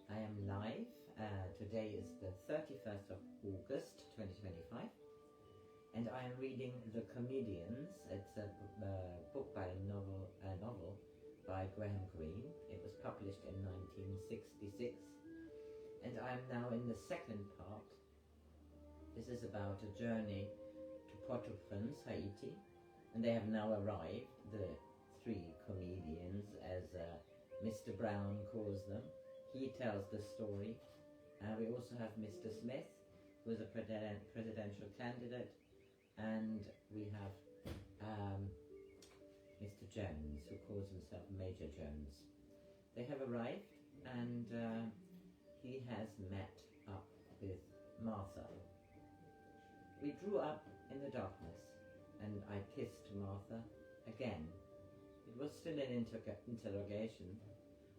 I am live. Today is the 31st of August 2025 and I am reading The Comedians. It's a book by a novel by Greene. It was published in 1966 and I am now in the second part. This is about a journey to Port-au-Prince, Haiti, and they have now arrived, the three comedians, as Mr. Brown calls them. He tells the story. We also have Mr. Smith, who is a presidential candidate, and we have Mr. Jones, who calls himself Major Jones. They have arrived, and he has met up with Martha. We drew up in the darkness, and I kissed Martha again. It was still an interrogation.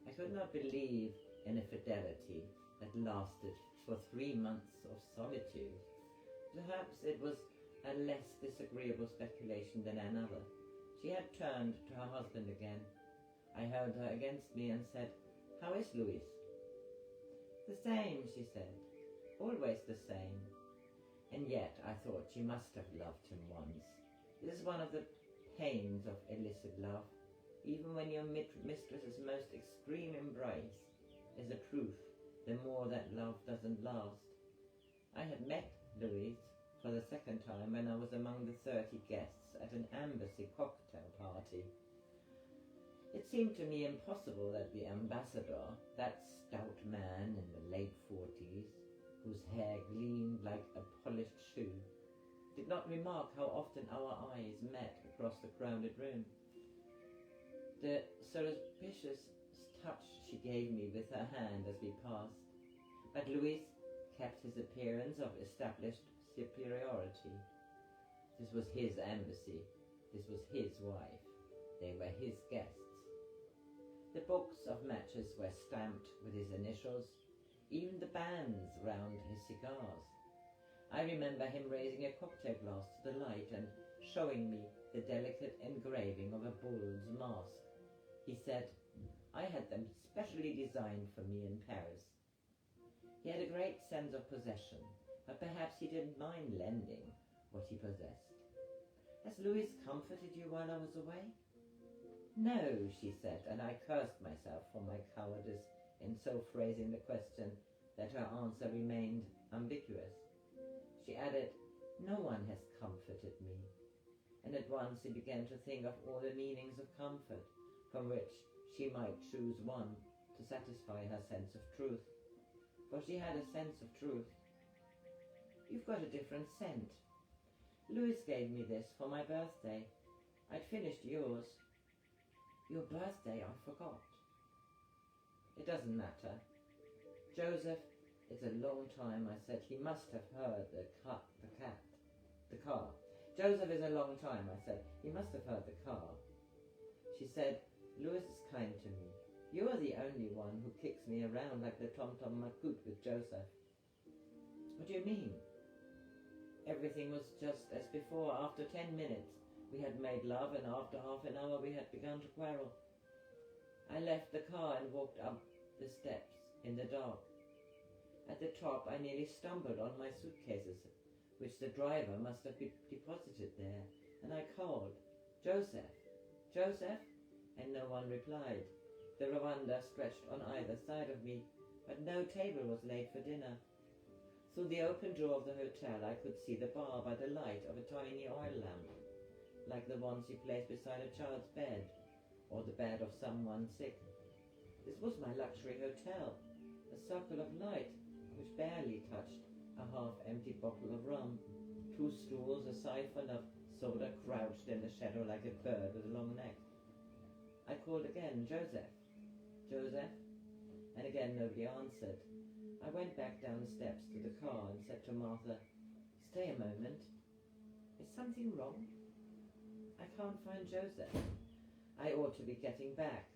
I could not believe in a fidelity that lasted for 3 months of solitude. Perhaps it was a less disagreeable speculation than another. She had turned to her husband again. I held her against me and said, "How is Louis?" "The same," she said, "always the same." And yet I thought she must have loved him once. This is one of the pains of illicit love. Even when your mistress's most extreme embrace is a proof, the more that love doesn't last. I had met Louise for the second time when I was among the 30 guests at an embassy cocktail party. It seemed to me impossible that the ambassador, that stout man in the late 40s, whose hair gleamed like a polished shoe, did not remark how often our eyes met across the crowded room. The surreptitious touch she gave me with her hand as we passed, but Louis kept his appearance of established superiority. This was his embassy, this was his wife, they were his guests. The books of matches were stamped with his initials, even the bands round his cigars. I remember him raising a cocktail glass to the light and showing me the delicate engraving of a bull's mask. He said, "I had them specially designed for me in Paris." He had a great sense of possession, but perhaps he didn't mind lending what he possessed. "Has Louis comforted you while I was away?" "No," she said, and I cursed myself for my cowardice in so phrasing the question that her answer remained ambiguous. She added, "No one has comforted me." And at once he began to think of all the meanings of comfort, from which she might choose one to satisfy her sense of truth. For she had a sense of truth. "You've got a different scent. Louis gave me this for my birthday. I'd finished yours." "Your birthday, I forgot." "It doesn't matter. Joseph, it's a long time," I said. "He must have heard the car. Joseph is a long time," I said. "He must have heard the car." She said, "Louis is kind to me. You are the only one who kicks me around like the Tom-Tom Macoute with Joseph." "What do you mean?" "Everything was just as before. After 10 minutes we had made love, and after half an hour we had begun to quarrel. I left the car and walked up the steps in the dark. At the top I nearly stumbled on my suitcases, which the driver must have deposited there, and I called, 'Joseph, Joseph,' and no one replied. The veranda stretched on either side of me, but no table was laid for dinner. Through the open door of the hotel I could see the bar by the light of a tiny oil lamp, like the ones you place beside a child's bed, or the bed of someone sick. This was my luxury hotel, a circle of light which barely touched a half-empty bottle of rum, 2 stools, a siphon of soda crouched in the shadow like a bird with a long neck. I called again, 'Joseph, Joseph,' and again nobody answered. I went back down the steps to the car and said to Martha, 'Stay a moment. Is something wrong? I can't find Joseph. I ought to be getting back.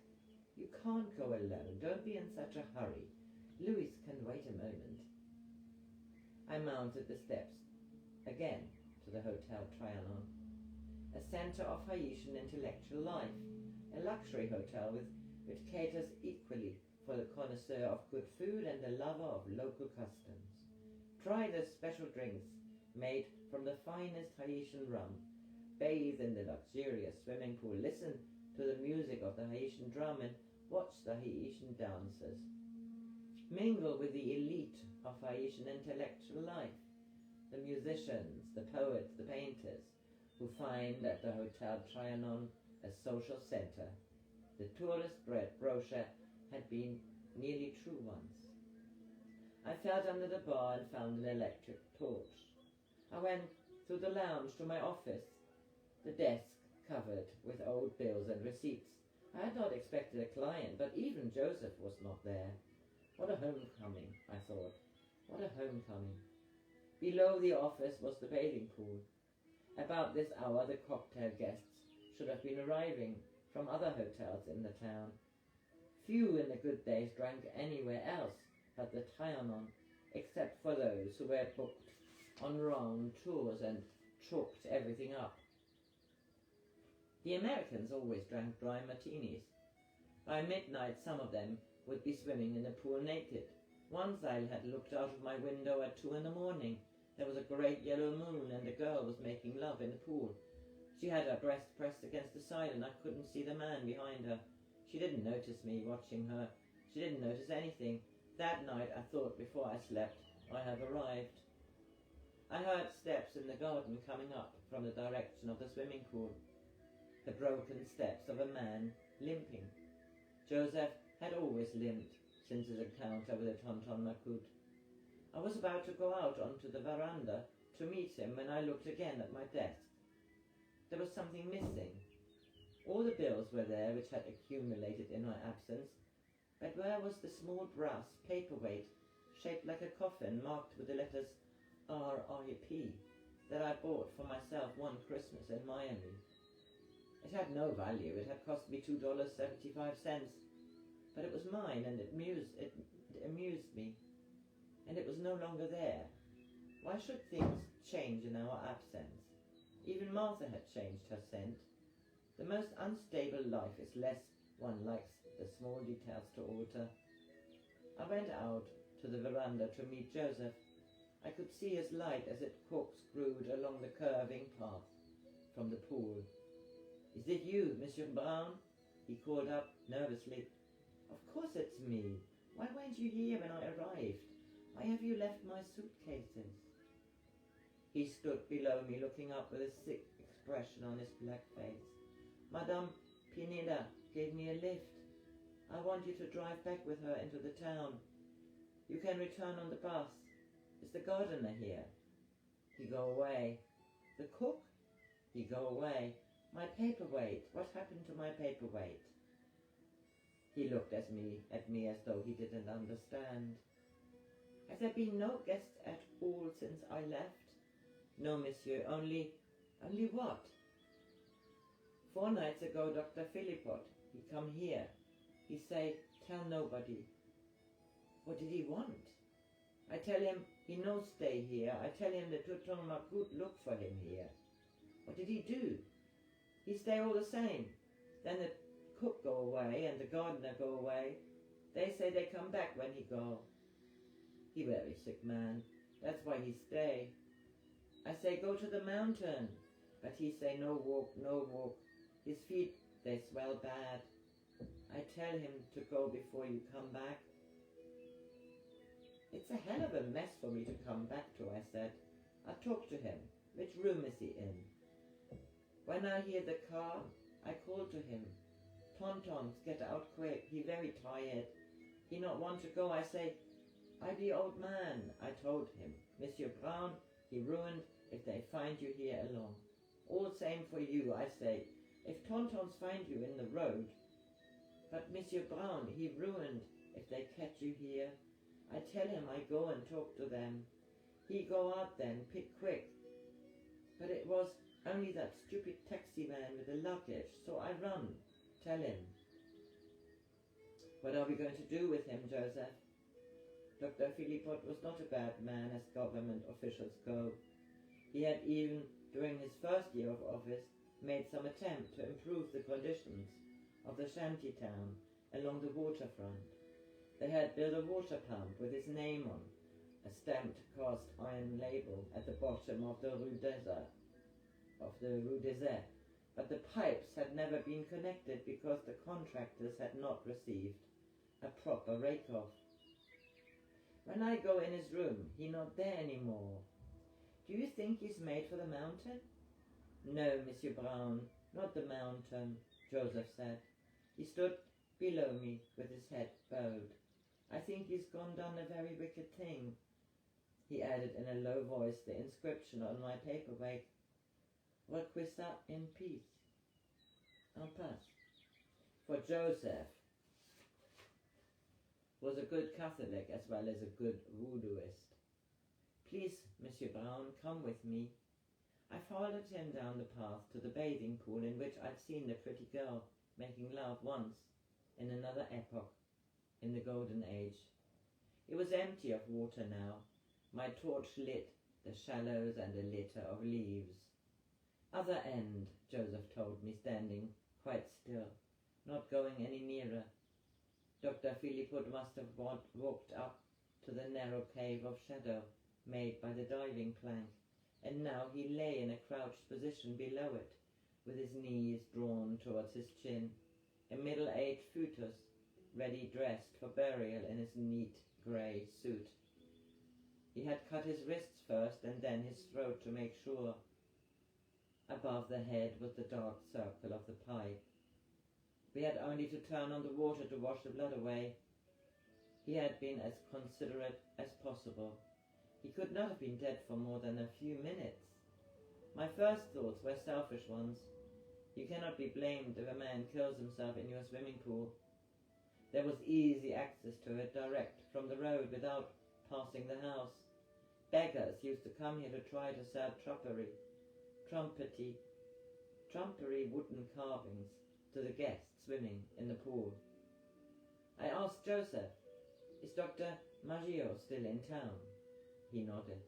You can't go alone. Don't be in such a hurry. Louis can wait a moment.' I mounted the steps again to the Hotel Trianon, a centre of Haitian intellectual life, a luxury hotel which caters equally for the connoisseur of good food and the lover of local customs. Try the special drinks made from the finest Haitian rum. Bathe in the luxurious swimming pool. Listen to the music of the Haitian drum and watch the Haitian dancers. Mingle with the elite of Haitian intellectual life, the musicians, the poets, the painters, who find at the Hotel Trianon a social center. The tourist brochure had been nearly true once. I felt under the bar and found an electric torch. I went through the lounge to my office, the desk covered with old bills and receipts. I had not expected a client, but even Joseph was not there. What a homecoming, I thought. What a homecoming. Below the office was the bathing pool. About this hour the cocktail guests should have been arriving from other hotels in the town. Few in the good days drank anywhere else but the Trianon, except for those who were booked on round tours and chalked everything up. The Americans always drank dry martinis. By midnight some of them would be swimming in the pool naked. Once I had looked out of my window at 2 a.m. There was a great yellow moon and a girl was making love in the pool. She had her breast pressed against the side and I couldn't see the man behind her. She didn't notice me watching her. She didn't notice anything. That night I thought before I slept, I have arrived. I heard steps in the garden coming up from the direction of the swimming pool. The broken steps of a man limping. Joseph had always limped since his encounter with the Tonton Macoute. I was about to go out onto the veranda to meet him when I looked again at my desk. There was something missing. All the bills were there which had accumulated in my absence, but where was the small brass paperweight shaped like a coffin marked with the letters R.I.P. that I bought for myself one Christmas in Miami? It had no value. It had cost me $2.75, but it was mine and it amused me, and it was no longer there. Why should things change in our absence? Even Martha had changed her scent. The most unstable life is less one likes the small details to alter. I went out to the veranda to meet Joseph. I could see his light as it corkscrewed along the curving path from the pool. "Is it you, Monsieur Brown?" he called up nervously. "Of course it's me. Why weren't you here when I arrived? Why have you left my suitcases?" He stood below me looking up with a sick expression on his black face. "Madame Pineda gave me a lift. I want you to drive back with her into the town. You can return on the bus. Is the gardener here?" He go away. "The cook?" He go away. "My paperweight. What happened to my paperweight?" He looked at me as though he didn't understand. "Have there been no guests at all since I left?" "No, monsieur, only what?" "4 nights ago, Dr. Philippot, he come here. He say, tell nobody." "What did he want?" "I tell him he no stay here. I tell him the Tonton Macoute look for him here." "What did he do?" "He stay all the same. Then the cook go away and the gardener go away. They say they come back when he go." "He very sick man. That's why he stay." I say, "Go to the mountain." But he say, "No walk, no walk. His feet, they swell bad." I tell him to go before you come back. "It's a hell of a mess for me to come back to," I said. "I'll talk to him. Which room is he in?" When I hear the car, I call to him. "Tontons, get out quick. He very tired. He not want to go." I say, "I be old man." I told him, "Monsieur Brown, he ruined if they find you here alone. All same for you," I say, "if Tontons find you in the road. But Monsieur Brown, he ruined if they catch you here." I tell him I go and talk to them. He go out then, pick quick. But it was only that stupid taxi man with the luggage, so I run, tell him. "What are we going to do with him, Joseph?" Dr. Philippot was not a bad man as government officials go. He had even, during his first year of office, made some attempt to improve the conditions of the shanty town along the waterfront. They had built a water pump with his name on a stamped cast iron label at the bottom of the Rue Désert, but the pipes had never been connected because the contractors had not received a proper rake-off. When I go in his room, he's not there anymore. Do you think he's made for the mountain? No, Monsieur Brown, not the mountain, Joseph said. He stood below me with his head bowed. I think he's gone done a very wicked thing. He added in a low voice the inscription on my paperweight, Repressive in peace. En passe. For Joseph was a good Catholic as well as a good voodooist. Please, Monsieur Brown, come with me. I followed him down the path to the bathing pool in which I'd seen the pretty girl making love once, in another epoch, in the Golden Age. It was empty of water now. My torch lit the shallows and a litter of leaves. Other end, Joseph told me, standing quite still, not going any nearer. Dr. Philippot must have walked up to the narrow cave of shadow made by the diving plank, and now he lay in a crouched position below it, with his knees drawn towards his chin, a middle-aged foetus, ready dressed for burial in his neat grey suit. He had cut his wrists first and then his throat to make sure. Above the head was the dark circle of the pipe. We had only to turn on the water to wash the blood away. He had been as considerate as possible. He could not have been dead for more than a few minutes. My first thoughts were selfish ones. You cannot be blamed if a man kills himself in your swimming pool. There was easy access to it, direct from the road without passing the house. Beggars used to come here to try to sell trumpery wooden carvings to the guests swimming in the pool. I asked Joseph, is Dr. Maggio still in town? He nodded.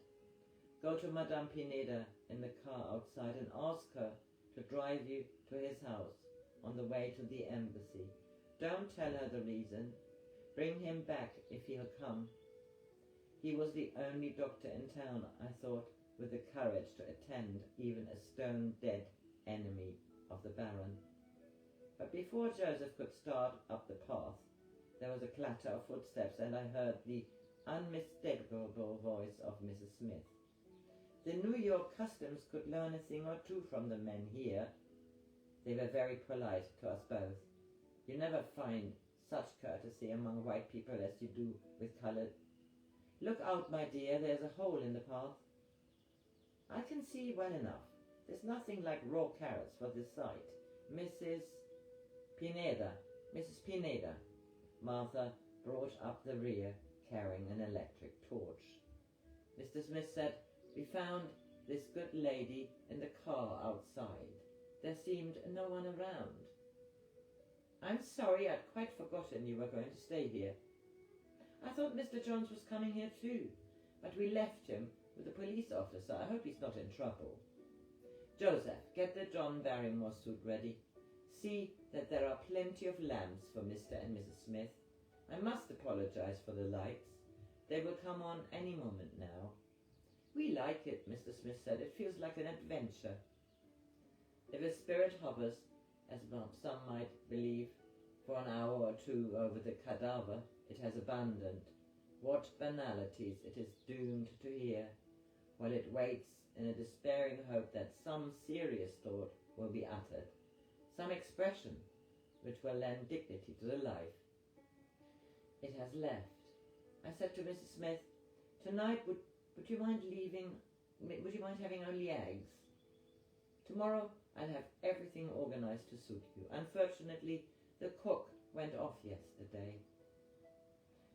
Go to Madame Pineda in the car outside and ask her to drive you to his house on the way to the embassy. Don't tell her the reason. Bring him back if he'll come. He was the only doctor in town, I thought, with the courage to attend even a stone-dead enemy of the Baron. But before Joseph could start up the path, there was a clatter of footsteps, and I heard the unmistakable voice of Mrs. Smith. The New York customs could learn a thing or two from the men here. They were very polite to us both. You never find such courtesy among white people as you do with colored. Look out, my dear, there's a hole in the path. I can see well enough. There's nothing like raw carrots for this sight. Mrs. Pineda. Martha brought up the rear, carrying an electric torch. Mr. Smith said, we found this good lady in the car outside. There seemed no one around. I'm sorry, I'd quite forgotten you were going to stay here. I thought Mr. Johns was coming here too, but we left him with a police officer. I hope he's not in trouble. Joseph, get the John Barrymore suit ready. See that there are plenty of lamps for Mr. and Mrs. Smith. I must apologize for the lights. They will come on any moment now. We like it, Mr. Smith said. It feels like an adventure. If a spirit hovers, as some might believe, for an hour or two over the cadaver it has abandoned, what banalities it is doomed to hear, while it waits in a despairing hope that some serious thought will be uttered, some expression which will lend dignity to the life. It has left. I said to Mrs. Smith, tonight would you mind having only eggs? Tomorrow I'll have everything organized to suit you. Unfortunately, the cook went off yesterday.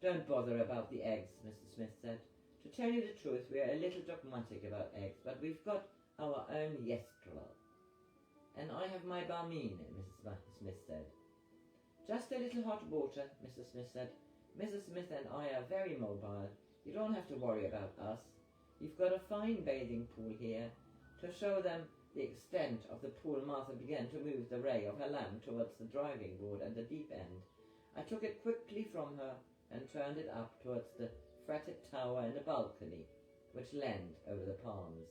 Don't bother about the eggs, Mr. Smith said. To tell you the truth, we are a little dogmatic about eggs, but we've got our own yestrel. And I have my barmine, Mrs. Smith said. Just a little hot water, Mr. Smith said. Mrs. Smith and I are very mobile. You don't have to worry about us. You've got a fine bathing pool here. To show them the extent of the pool, Martha began to move the ray of her lamp towards the driving board and the deep end. I took it quickly from her and turned it up towards the fretted tower and the balcony, which leaned over the palms.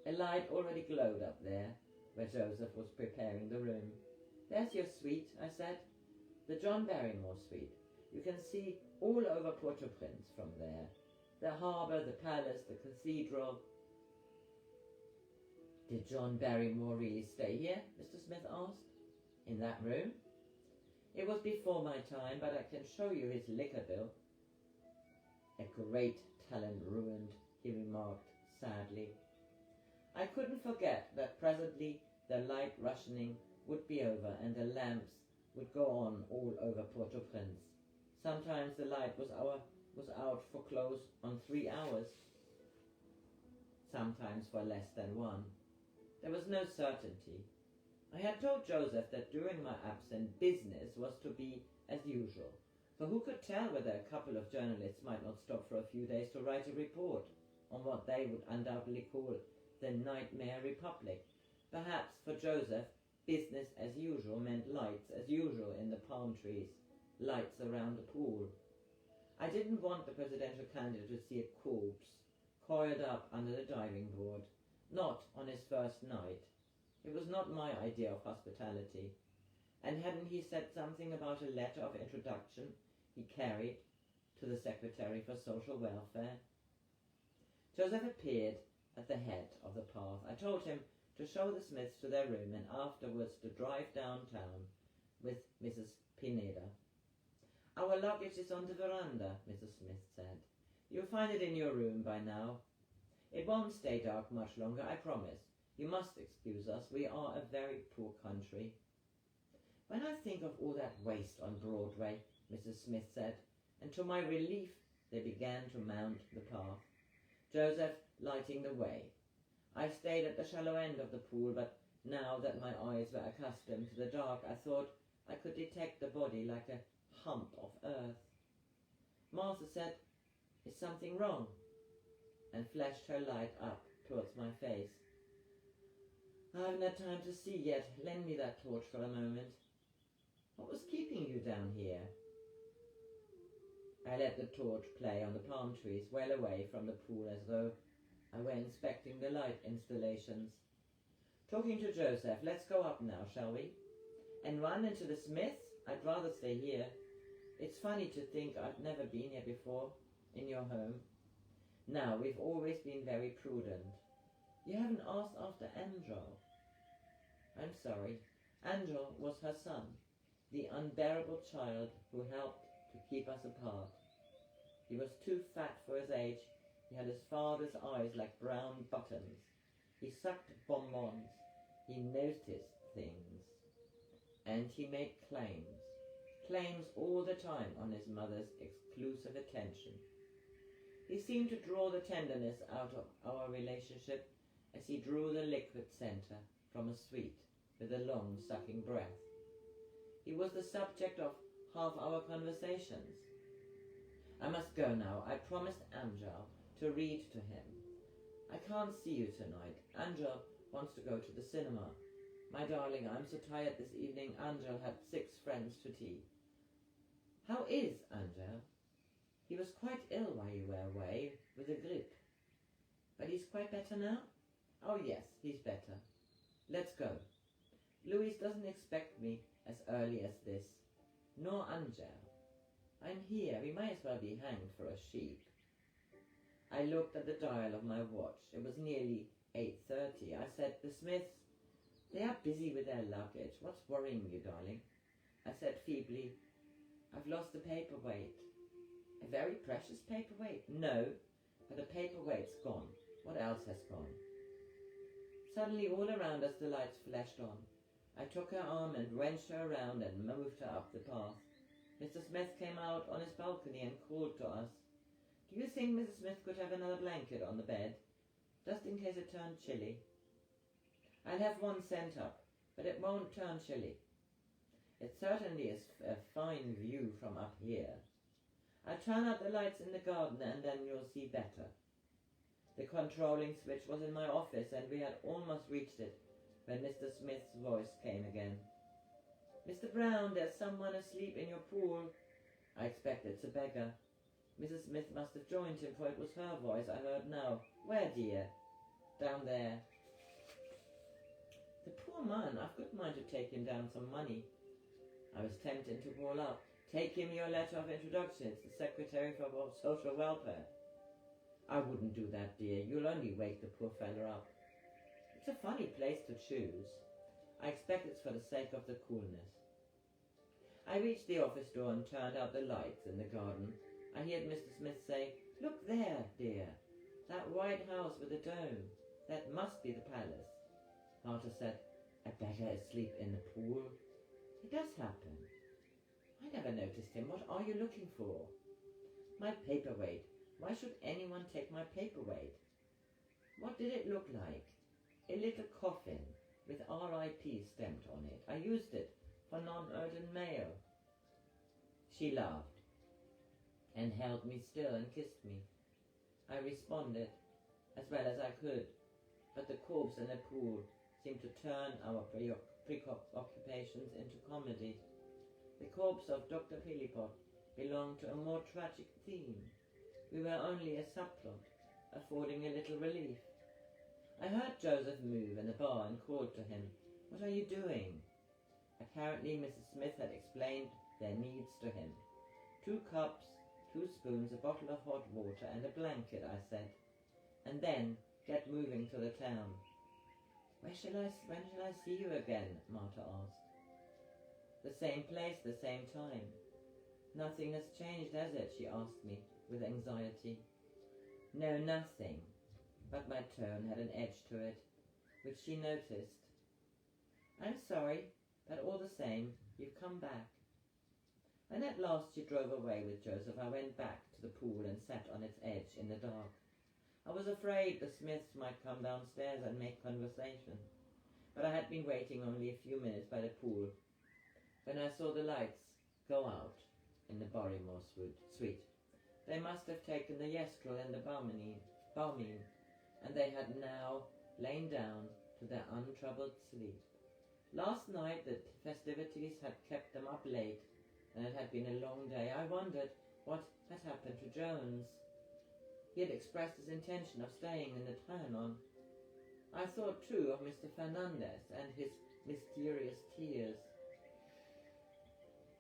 A light already glowed up there, where Joseph was preparing the room. "There's your suite," I said. "The John Barrymore suite. You can see all over Port-au-Prince from there. The harbour, the palace, the cathedral." "Did John Barrymore really stay here?" Mr. Smith asked. "In that room? It was before my time, but I can show you his liquor bill." "A great talent ruined," he remarked sadly. I couldn't forget that presently the light rationing would be over and the lamps would go on all over Port-au-Prince. Sometimes the light was out for close on 3 hours, sometimes for less than 1. There was no certainty. I had told Joseph that during my absence business was to be as usual, for who could tell whether a couple of journalists might not stop for a few days to write a report on what they would undoubtedly call the Nightmare Republic. Perhaps for Joseph, business as usual meant lights as usual in the palm trees, lights around the pool. I didn't want the presidential candidate to see a corpse coiled up under the diving board, not on his first night. It was not my idea of hospitality. And hadn't he said something about a letter of introduction he carried to the Secretary for Social Welfare? Joseph appeared at the head of the path. I told him to show the Smiths to their room and afterwards to drive downtown with Mrs. Pineda. "Our luggage is on the veranda," Mrs. Smith said. "You'll find it in your room by now. It won't stay dark much longer, I promise. You must excuse us. We are a very poor country." "When I think of all that waste on Broadway," Mrs. Smith said, and to my relief they began to mount the path, Joseph lighting the way. I stayed at the shallow end of the pool, but now that my eyes were accustomed to the dark, I thought I could detect the body like a hump of earth. Martha said, "Is something wrong?" and flashed her light up towards my face. "I haven't had time to see yet. Lend me that torch for a moment. What was keeping you down here?" I let the torch play on the palm trees well away from the pool as though I were inspecting the light installations. "Talking to Joseph. Let's go up now, shall we? And run into the Smiths? I'd rather stay here. It's funny to think I've never been here before, in your home. Now, we've always been very prudent. You haven't asked after Angel." "I'm sorry. Angel was her son, the unbearable child who helped to keep us apart. He was too fat for his age. He had his father's eyes like brown buttons. He sucked bonbons. He noticed things. And he made claims all the time on his mother's exclusive attention. He seemed to draw the tenderness out of our relationship as he drew the liquid center from a sweet with a long sucking breath. He was the subject of half our conversations. I must go now. I promised Angel to read to him. I can't see you tonight. Angel wants to go to the cinema. My darling, I'm so tired this evening. Angel had 6 friends to tea. How is Angel? He was quite ill while you were away, with a grippe. But he's quite better now? Oh yes, he's better. Let's go. Louise doesn't expect me as early as this. Nor Angel. I'm here. We might as well be hanged for a sheep. I looked at the dial of my watch. It was nearly 8:30. I said, "The Smiths, they are busy with their luggage. What's worrying you, darling?" I said feebly, "I've lost the paperweight." "A very precious paperweight?" "No, but the paperweight's gone. What else has gone?" Suddenly all around us the lights flashed on. I took her arm and wrenched her around and moved her up the path. Mr. Smith came out on his balcony and called to us. "Do you think Mrs. Smith could have another blanket on the bed, just in case it turned chilly?" "I'll have one sent up, but it won't turn chilly. It certainly is a fine view from up here. I'll turn out the lights in the garden and then you'll see better." The controlling switch was in my office and we had almost reached it when Mr. Smith's voice came again. "Mr. Brown, there's someone asleep in your pool." I expect it's a beggar. Mrs. Smith must have joined him, for it was her voice I heard now. Where, dear? Down there. The poor man, I've got mind to take him down some money. I was tempted to call out, take him your letter of introduction, it's the Secretary for Social Welfare. I wouldn't do that, dear, you'll only wake the poor fella up. It's a funny place to choose. I expect it's for the sake of the coolness. I reached the office door and turned out the lights in the garden. I heard Mr. Smith say, look there, dear, that white house with the dome. That must be the palace. Martha said, a beggar asleep in the pool? It does happen. I never noticed him. What are you looking for? My paperweight. Why should anyone take my paperweight? What did it look like? A little coffin with R.I.P. stamped on it. I used it for non-urgent mail. She laughed and held me still and kissed me. I responded as well as I could, but the corpse in the pool seemed to turn our preoccupations into comedy. The corpse of Dr. Philippot belonged to a more tragic theme. We were only a subplot, affording a little relief. I heard Joseph move in the bar and called to him, what are you doing? Apparently Mrs. Smith had explained their needs to him. 2 cups, 2 spoons, a bottle of hot water and a blanket, I said. And then get moving to the town. When shall I see you again? Martha asked. The same place, the same time. Nothing has changed, has it? She asked me with anxiety. No, nothing. But my tone had an edge to it, which she noticed. I'm sorry, but all the same, you've come back. When at last she drove away with Joseph, I went back to the pool and sat on its edge in the dark. I was afraid the Smiths might come downstairs and make conversation, but I had been waiting only a few minutes by the pool when I saw the lights go out in the Barrymore suite. They must have taken the Yestrel and the Balmine, and they had now lain down to their untroubled sleep. Last night the festivities had kept them up late, and it had been a long day. I wondered what had happened to Jones. He had expressed his intention of staying in the town on. I thought too of Mr. Fernandez and his mysterious tears.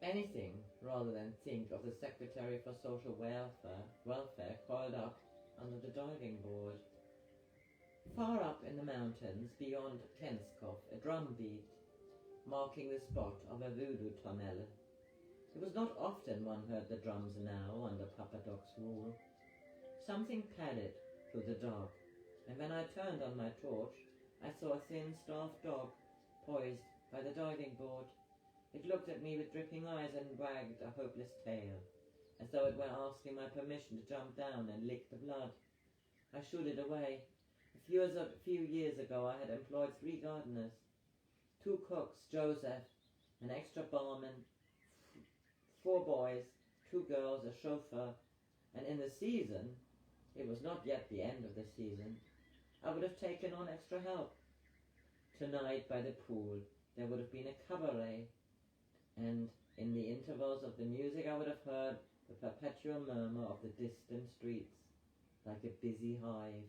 Anything rather than think of the Secretary for Social Welfare coiled up under the diving board. Far up in the mountains beyond Kenskov, a drum beat, marking the spot of a voodoo tunnel. It was not often one heard the drums now under Papa Doc's rule. Something padded through the dark, and when I turned on my torch, I saw a thin staffed dog poised by the diving board. It looked at me with dripping eyes and wagged a hopeless tail, as though it were asking my permission to jump down and lick the blood. I shooed it away. A few years ago I had employed 3 gardeners, 2 cooks, Joseph, an extra barman, 4 boys, 2 girls, a chauffeur, and in the season, it was not yet the end of the season, I would have taken on extra help. Tonight by the pool there would have been a cabaret, and in the intervals of the music I would have heard the perpetual murmur of the distant streets, like a busy hive.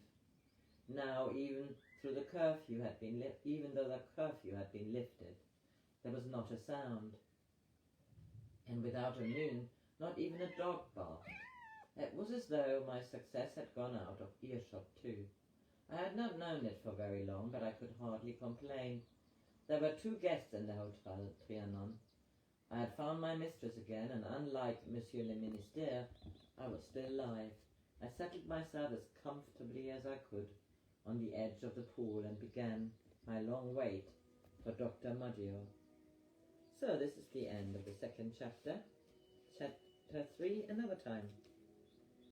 Now, even though the curfew had been lifted, there was not a sound, and without a moon, not even a dog barked. It was as though my success had gone out of earshot too. I had not known it for very long, but I could hardly complain. There were 2 guests in the Hotel Trianon. I had found my mistress again, and unlike Monsieur le Ministère, I was still alive. I settled myself as comfortably as I could on the edge of the pool and began my long wait for Dr. Maggio. So this is the end of the 2nd chapter. Chapter 3 another time.